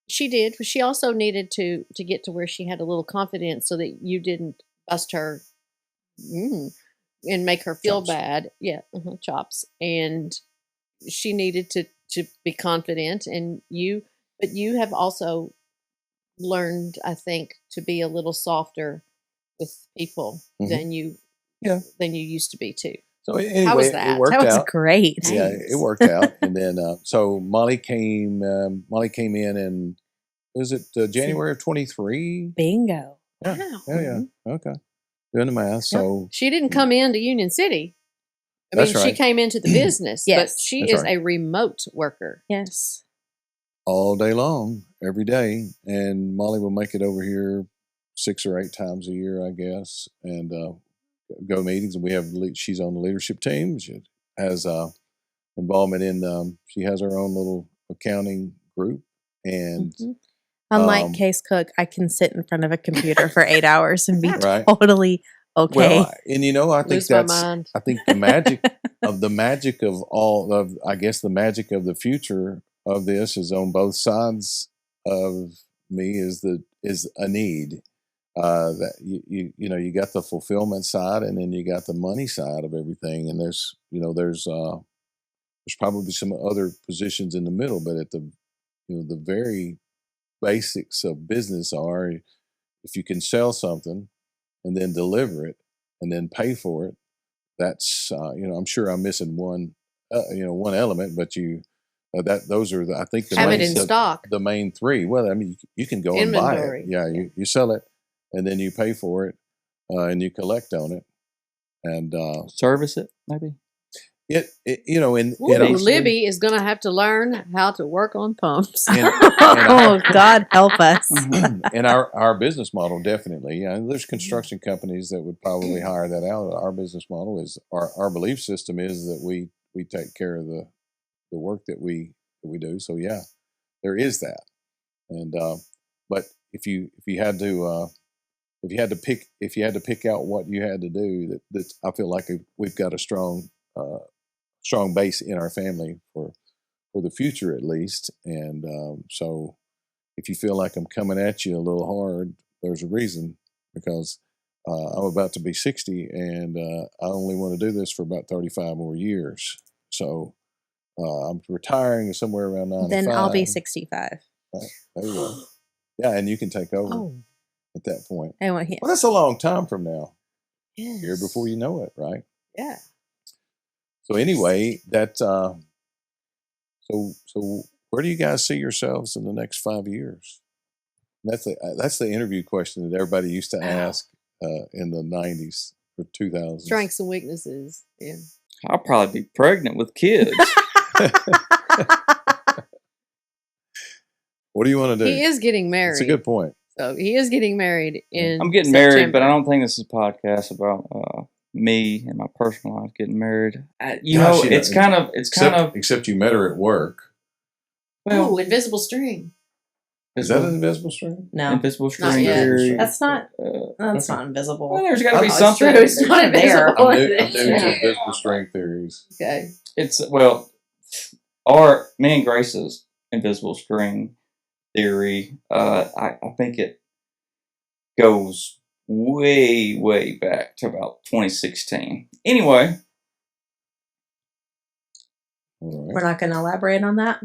She did, but she also needed to get to where she had a little confidence, so that you didn't bust her and make her feel bad. Yeah, chops, and she needed to be confident, and but you have also learned, I think, to be a little softer with people than you used to be too. So anyway, how was that? It worked that was out. Great. Yeah, it worked out. And then so Molly came in, and was it January of 23? Bingo. Yeah. Wow. Yeah. Okay. Doing the math. So she didn't come into Union City. I mean, she came into the business, but she is a remote worker. Yes. all day long, every day. And Molly will make it over here 6 or 8 times a year, I guess, and go to meetings. And we have she's on the leadership team. She has involvement in. She has her own little accounting group, and unlike Case Cook, I can sit in front of a computer for 8 hours and be right. totally okay. Well, and I think I think the magic of all of, I guess the magic of the future of this is on both sides of me is a need. That you got the fulfillment side, and then you got the money side of everything, and there's probably some other positions in the middle, but at the the very basics of business are, if you can sell something and then deliver it and then pay for it, that's I'm sure I'm missing one one element, but those are I think have it in stock, the main 3. Well, I mean, you can go inventory. and buy it. Yeah, you sell it, and then you pay for it, and you collect on it, and service it maybe. Libby is going to have to learn how to work on pumps. Oh, God help us. And our business model, definitely. Yeah, there's construction companies that would probably hire that out. Our business model is, our belief system is that we take care of the work that we do. So yeah, there is that. And but if you had to pick out what you had to do, that I feel like we've got a strong base in our family for the future, at least. And so if you feel like I'm coming at you a little hard, there's a reason, because I'm about to be 60, and I only want to do this for about 35 more years. So I'm retiring somewhere around 95. Then I'll be 65. Right, there you go. Yeah, and you can take over at that point. Well, that's a long time from now. Yes. Here before you know it, right? Yeah. So anyway, that so where do you guys see yourselves in the next 5 years? That's the interview question that everybody used to ask in the 90s or 2000s. Strengths and weaknesses. Yeah. I'll probably be pregnant with kids. What do you want to do? He is getting married. That's a good point. So he is getting married in I'm getting September. married, but I don't think this is a podcast about me and my personal life getting married. It's kind of except you met her at work. Well, invisible string. Is that an invisible string? No, invisible string theory. That's not. That's not invisible. Well, there's got to be something. It's not invisible. I'm new to invisible string theories. Okay. Me and Grace's invisible string theory. I think it goes way, way back to about 2016. Anyway. All right. We're not going to elaborate on that.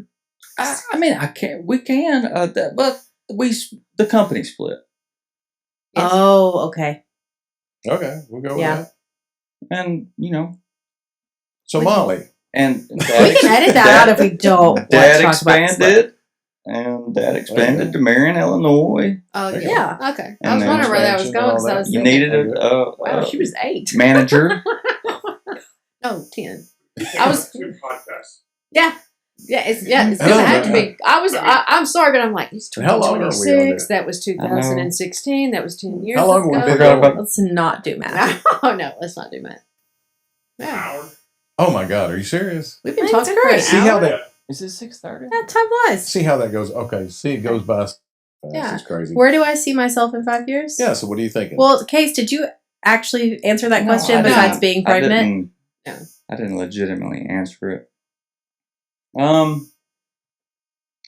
I can't. We can, but the company split. Yes. Oh, okay. Okay, we'll go with that. And so Molly and we can edit that out if we don't. Dad expanded. And Dad expanded to Marion, Illinois. Oh, yeah. Okay. I was wondering where that was going. Because I was you thinking, needed wow, she was 8. Manager. No, 10. I was. Yeah. Yeah, it's gonna have to be. I'm sorry, but I'm like, it's 2026. That was 2016. That was 10 years How long ago. have we been going? Let's not do math. Oh no, let's not do math. Yeah. Oh my God, are you serious? We've been talking for an See hour. how that? Is it 6:30? That time flies. See how that goes? Okay, see it goes by. Yeah, it's crazy. Where do I see myself in 5 years? Yeah. So what are you thinking? Well, Case, did you actually answer that question besides being pregnant? I didn't legitimately answer it.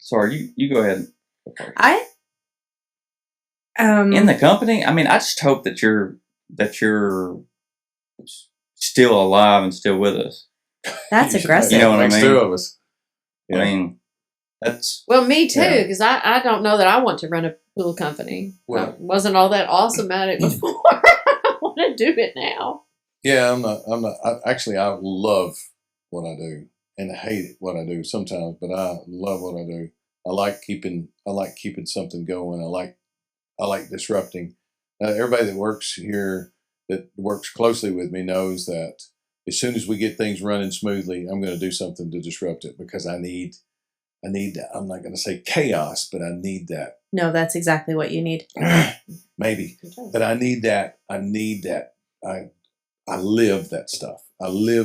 Sorry, you go ahead. In the company, I mean, I just hope that you're still alive and still with us. That's aggressive. You know what I mean? 2 of us. Yeah. I mean, that's me too, because I don't know that I want to run a pool company. Well, I wasn't all that awesome at it before. I want to do it now. Yeah, I'm not. I love what I do, and I hate what I do sometimes, but I love what I do. I like keeping something going. I like disrupting. Everybody that works here, that works closely with me, knows that as soon as we get things running smoothly, I'm going to do something to disrupt it, because I need that. I'm not going to say chaos, but I need that. No, that's exactly what you need. Maybe, but I need that. I live that stuff.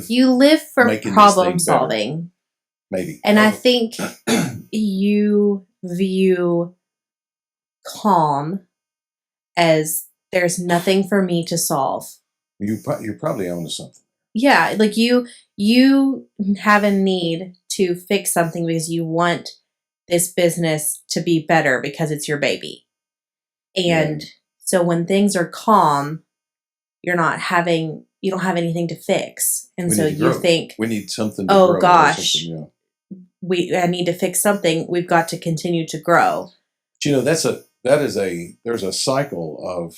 You live for making problem this thing better. solving. Maybe. And I think you view calm as there's nothing for me to solve. You're probably onto something. Yeah, like you have a need to fix something because you want this business to be better because it's your baby. And so when things are calm, you don't have anything to fix. And so you think, we need something to oh grow. gosh, Yeah. I need to fix something. We've got to continue to grow. But there's a cycle of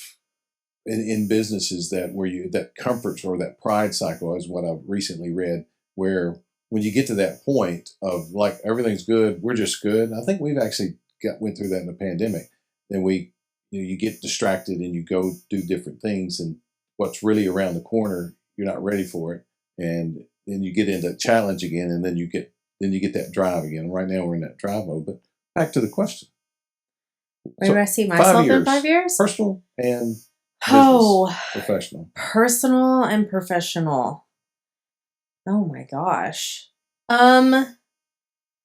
in businesses that comforts or that pride cycle is what I've recently read, where when you get to that point of like everything's good, we're just good. I think we've actually went through that in the pandemic. Then you get distracted and you go do different things, and what's really around the corner, you're not ready for it, and then you get into challenge again, and then you get that drive again. Right now we're in that drive mode. But back to the question. Where do I see myself in 5 years? Personal and professional. Personal and professional. Oh my gosh. Tyler's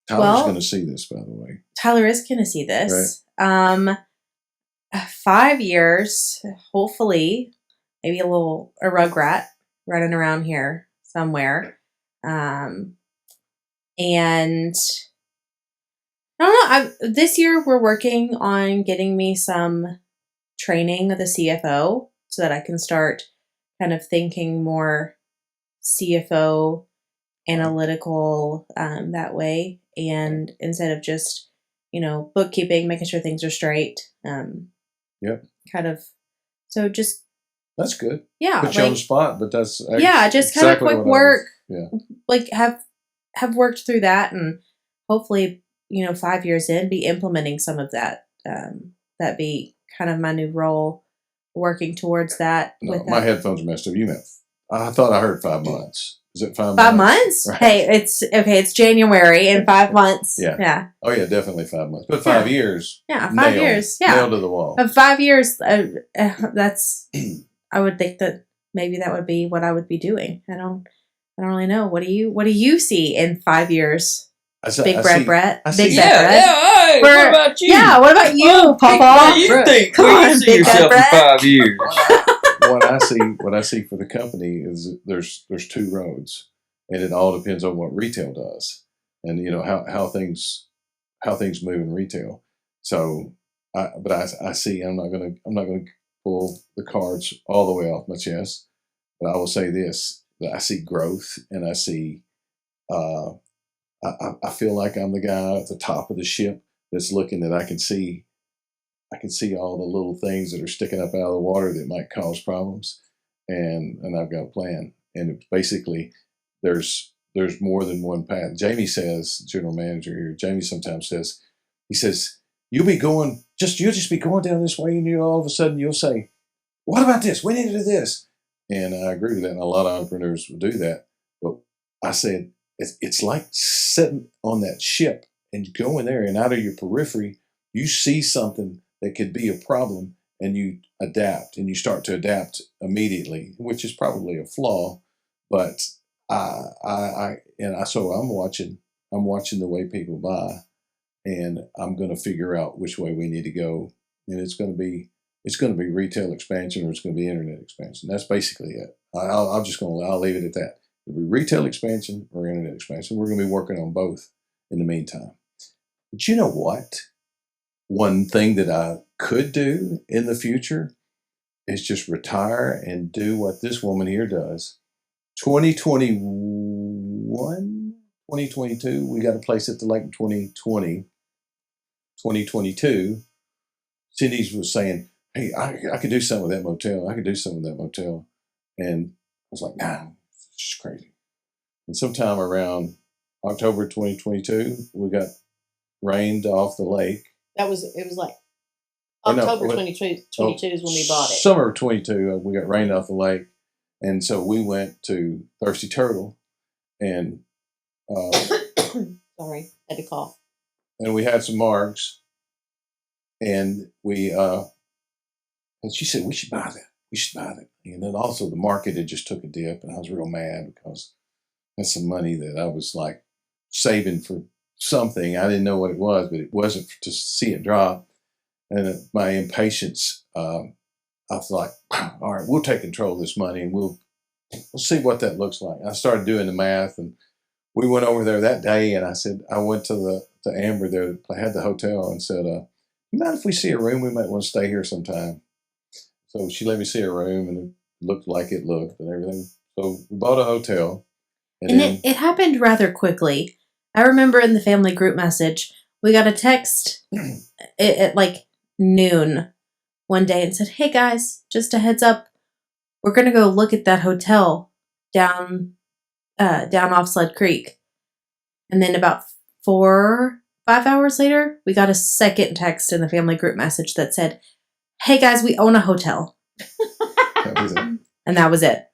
going to see this, by the way. Tyler is going to see this. Right. 5 years, hopefully, maybe a rugrat running around here somewhere. And I don't know. This year we're working on getting me some training with a CFO so that I can start kind of thinking more CFO analytical that way. And instead of just, bookkeeping, making sure things are straight. Kind of. So just. That's good. Yeah. Put you on the spot, but that's. Just kind of quick work. Yeah. Like have worked through that, and hopefully, 5 years in, be implementing some of that. That be kind of my new role, working towards that. No, my headphones are messed up. I thought I heard 5 months. Is it 5 months? 5 months? Right. Hey, it's January in 5 months. Yeah. Oh yeah, definitely 5 months. But 5 years. Yeah, 5 years. Yeah. Nailed to the wall. 5 years. That's. I would think that maybe that would be what I would be doing. I don't really know. What do you see in 5 years? Big Brett. Brett. Hey, what about you? Yeah, what about you, Papa? What do you think? Where do you see yourself in 5 years? What I see for the company is there's 2 roads, and it all depends on what retail does, and how things move in retail. So, I see. I'm not gonna pull the cards all the way off my chest, but I will say this: that I see growth, and I see. I feel like I'm the guy at the top of the ship that's looking that I can see all the little things that are sticking up out of the water that might cause problems, and I've got a plan. And it's basically there's more than one path. Jamie says, general manager here, Jamie sometimes says, he says, you'll just be going down this way, and all of a sudden you'll say, what about this? We need to do this. And I agree with that, and a lot of entrepreneurs will do that. But I said, it's like sitting on that ship and going there, and out of your periphery, you see something that could be a problem, and you adapt, and you start to adapt immediately, which is probably a flaw. But so I'm watching the way people buy, and I'm going to figure out which way we need to go, and it's going to be retail expansion, or it's going to be internet expansion. That's basically it. I'll leave it at that. It'll be retail expansion or internet expansion. We're going to be working on both in the meantime. But you know what? One thing that I could do in the future is just retire and do what this woman here does. 2021, 2022, we got a place at the lake in 2020. 2022, Cindy was saying, hey, I could do something with that motel. And I was like, nah, it's just crazy. And sometime around October 2022, we got rained off the lake. It was like October 2022 is when we bought it. Summer of 22, we got rained off the lake. And so we went to Thirsty Turtle, and sorry, had to cough. and we had some margs, and and she said, we should buy that. We should buy that. And then also the market had just took a dip, and I was real mad because that's some money that I was like saving for something. I didn't know what it was, but it wasn't to see it drop. And my impatience, I was like, all right, we'll take control of this money and we'll see what that looks like. I started doing the math, and we went over there that day, and I went to Amber there, I had the hotel, and said, you mind if we see a room? We might want to stay here sometime. So she let me see a room, and it looked like it looked and everything. So we bought a hotel. And it happened rather quickly. I remember in the family group message, we got a text at like noon one day and said, hey guys, just a heads up, we're going to go look at that hotel down off Sled Creek. And then about 4-5 hours later, we got a second text in the family group message that said, hey guys, we own a hotel. And that was it.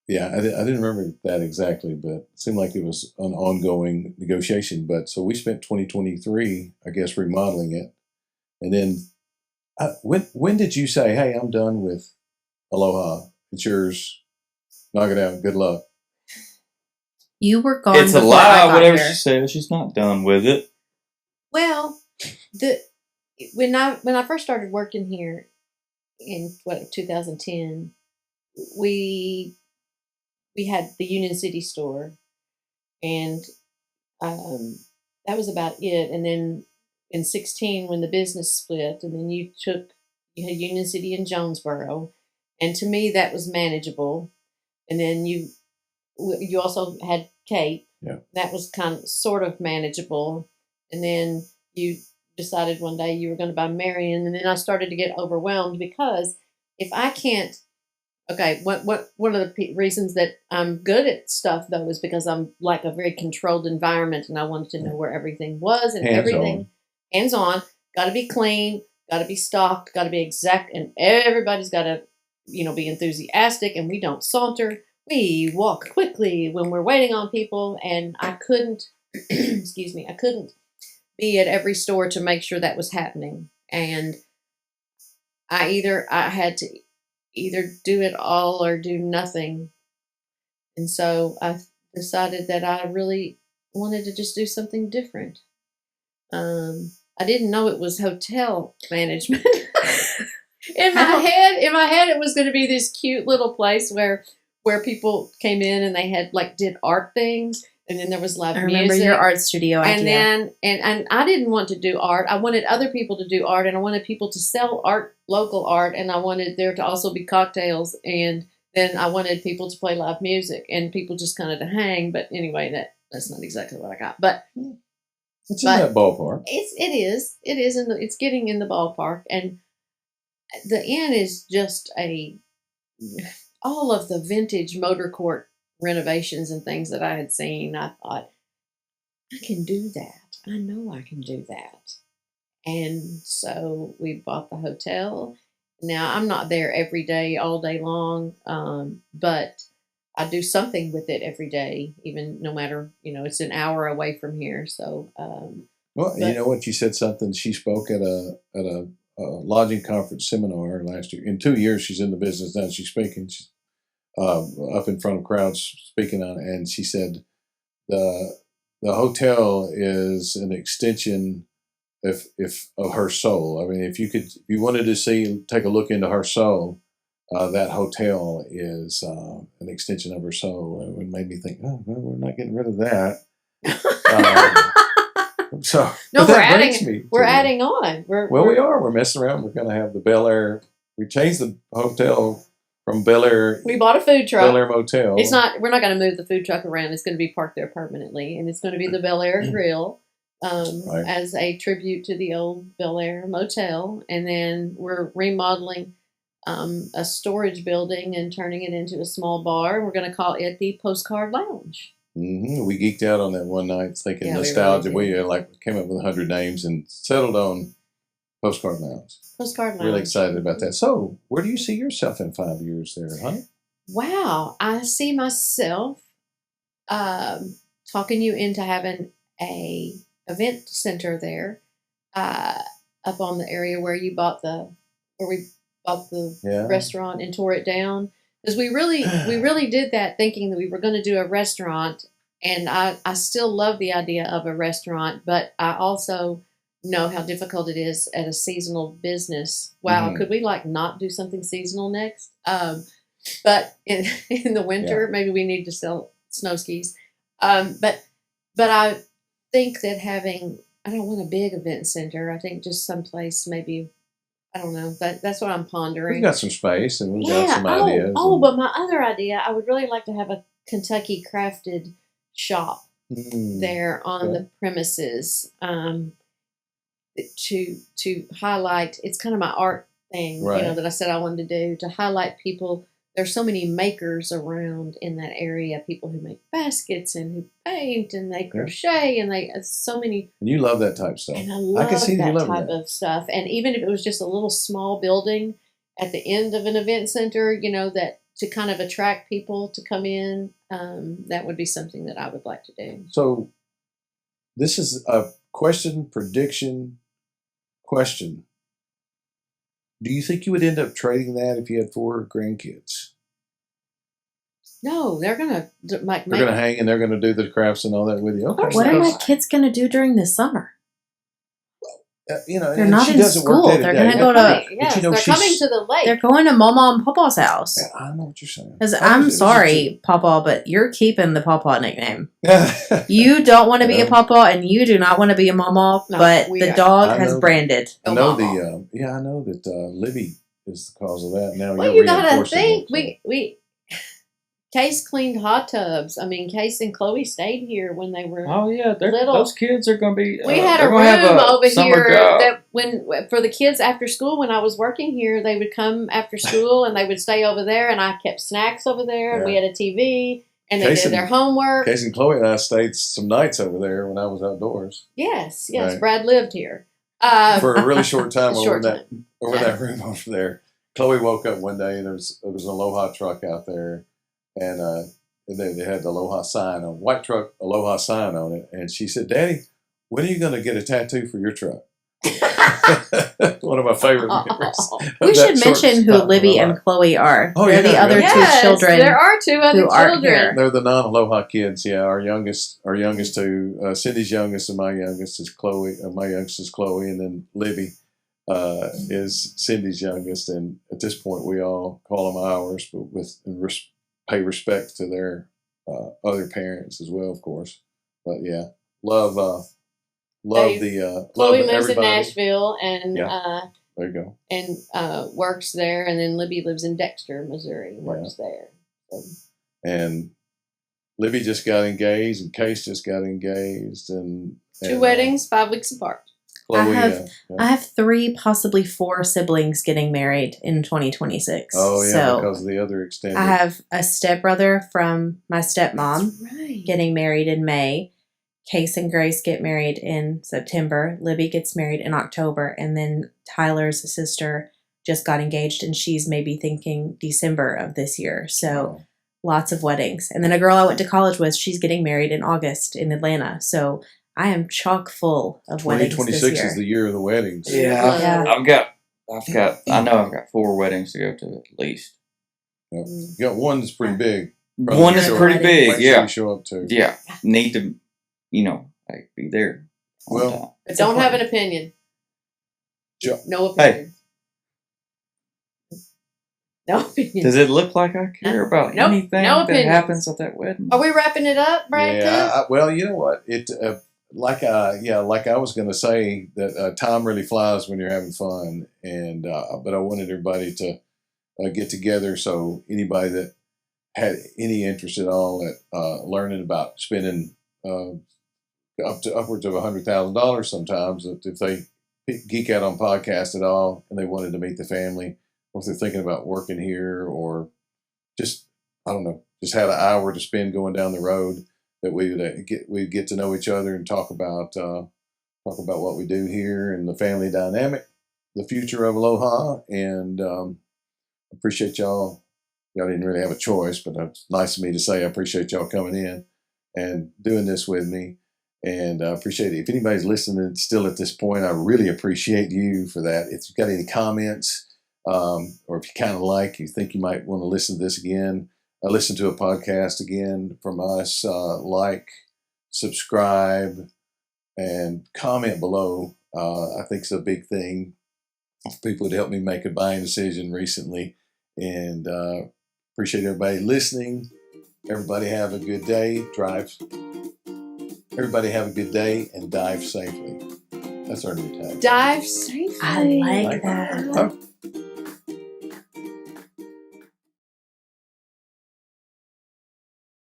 Yeah, I didn't remember that exactly, but it seemed like it was an ongoing negotiation. But so we spent 2023, I guess, remodeling it. And then when did you say, hey, I'm done with Aloha? It's yours. Knock it out. Good luck. You were gone. It's a lie, whatever she says. She's not done with it. Well, when I first started working here in 2010, we had the Union City store, and that was about it. And then in 2016, when the business split, and then you had Union City and Jonesboro, and to me that was manageable. And then you also had Cape. Yeah. That was sort of manageable. And then you decided one day you were going to buy Marion, and then I started to get overwhelmed because if I can't. Okay, one of the reasons that I'm good at stuff though is because I'm like a very controlled environment, and I wanted to know where everything was and everything hands on. Got to be clean, got to be stocked, got to be exact, and everybody's got to, be enthusiastic. And we don't saunter; we walk quickly when we're waiting on people. And I couldn't, excuse me, I couldn't be at every store to make sure that was happening, and I had to either do it all or do nothing. And so I decided that I really wanted to just do something different. I didn't know it was hotel management. In my head, it was going to be this cute little place where people came in and they had did art things. And then there was live music. I remember your art studio idea. And then, and I didn't want to do art. I wanted other people to do art, and I wanted people to sell art, local art, and I wanted there to also be cocktails, and then I wanted people to play live music and people just kind of to hang. But anyway, that's not exactly what I got. But it's in that ballpark. It's getting in the ballpark, and the inn is just all of the vintage motor court renovations and things that I had seen. I thought, I can do that. I know I can do that. And so we bought the hotel. Now I'm not there every day, all day long, but I do something with it every day, even no matter, it's an hour away from here. So, you know what? You said something. She spoke at a lodging conference seminar last year. In 2 years, she's in the business now. She's speaking. She's up in front of crowds speaking on it, and she said the hotel is an extension of her soul. I mean, if you wanted to take a look into her soul, that hotel is an extension of her soul. And it made me think, oh, well, we're not getting rid of that. So no, we're adding on. We are. We're messing around. We're going to have the Bel Air. We changed the hotel from Bel Air. We bought a food truck. Bel Air Motel. It's not. We're not going to move the food truck around. It's going to be parked there permanently, and it's going to be the Bel Air Grill, right, as a tribute to the old Bel Air Motel. And then we're remodeling a storage building and turning it into a small bar. We're going to call it the Postcard Lounge. Mm-hmm. We geeked out on that one night, thinking nostalgia. We came up with 100 names and settled on Postcard Lounge. Postcard Lounge. Really excited about that. So, where do you see yourself in 5 years there, huh? Wow. I see myself talking you into having a event center there, up on the area where we bought the restaurant and tore it down. Because we really did that thinking that we were going to do a restaurant, and I still love the idea of a restaurant, but I also know how difficult it is at a seasonal business. Wow, could we not do something seasonal next? But in the winter, maybe we need to sell snow skis. But I think that I don't want a big event center. I think just someplace maybe. I don't know. That's what I'm pondering. We've got some space and we've got some ideas. But my other idea, I would really like to have a Kentucky crafted shop there on the premises to highlight. It's kind of my art thing, that I said I wanted to do, to highlight people. There's so many makers around in that area, people who make baskets and who paint and they crochet and they so many. And you love that type of stuff. And I love that type of stuff. And even if it was just a little small building at the end of an event center, that to kind of attract people to come in, that would be something that I would like to do. So this is a prediction question. Do you think you would end up trading that if you had 4 grandkids? No, they're gonna they're gonna hang and they're gonna do the crafts and all that with you. Okay. What are my kids gonna do during the summer? They're not in school. They're going to go to. Yes, they're coming to the lake. They're going to Mama and Papa's house. Yeah, I know what you're saying. Because I'm sorry, Papa, but you're keeping the Papa nickname. You don't want to be a Papa, and you do not want to be a Mama. No, but the dog has branded. I know I know that Libby is the cause of that. Now well, you gotta think we. Case cleaned hot tubs. I mean, Case and Chloe stayed here when they were little. Those kids are going to be. We had a room over here that for the kids after school, when I was working here, they would come after school and they would stay over there, and I kept snacks over there. And we had a TV, and they did their homework. Case and Chloe and I stayed some nights over there when I was outdoors. Yes. Right. Brad lived here for a really short time over that room over there. Chloe woke up one day and there was an Aloha truck out there. And they had the Aloha sign on, white truck Aloha sign on it. And she said, "Daddy, when are you going to get a tattoo for your truck?" One of my favorite memories. We should mention who Libby and Chloe are. They're the other 2 children. There are 2 other children. They're the non-Aloha kids. Yeah, our youngest 2, Cindy's youngest and my youngest is Chloe. My youngest is Chloe, and then Libby is Cindy's youngest. And at this point, we all call them ours, but pay respect to their other parents as well, of course. But yeah, love the Chloe love lives everybody. in Nashville and there you go, and works there, and then Libby lives in Dexter, Missouri, and works there. So. And Libby just got engaged, and Case just got engaged, and 2 weddings, 5 weeks apart. Chloe, I have 3, possibly 4 siblings getting married in 2026. Oh yeah, so because of the other extended. I have a stepbrother from my stepmom getting married in May. Case and Grace get married in September. Libby gets married in October, and then Tyler's sister just got engaged, and she's maybe thinking December of this year. So lots of weddings. And then a girl I went to college with, she's getting married in August in Atlanta. So I am chock full of weddings this year. 2026 is the year of the weddings. Yeah. I've got 4 weddings to go to at least. Yep. You got one that's pretty big. One is pretty big, you show up to. Yeah. Need to, be there. Well, but don't have an opinion. No opinion. Hey. No opinion. Does it look like I care about anything that happens at that wedding? Are we wrapping it up, Brad? Yeah. Well, you know what? Like I was going to say that time really flies when you're having fun, and but I wanted everybody to get together. So anybody that had any interest at all at learning about spending upwards of $100,000 sometimes, if they geek out on podcasts at all and they wanted to meet the family, or if they're thinking about working here, or just just had an hour to spend going down the road, that we'd get to know each other and talk about what we do here and the family dynamic, the future of Aloha, and appreciate y'all. Y'all didn't really have a choice, but it's nice of me to say I appreciate y'all coming in and doing this with me. And I appreciate it. If anybody's listening still at this point, I really appreciate you for that. If you've got any comments, or if you kind of you think you might want to listen to this again, listen to a podcast again from us, subscribe, and comment below. I think it's a big thing. People would help me make a buying decision recently. And appreciate everybody listening. Everybody have a good day. Everybody have a good day and dive safely. That's our new tag. Dive safely. I like that. Oh.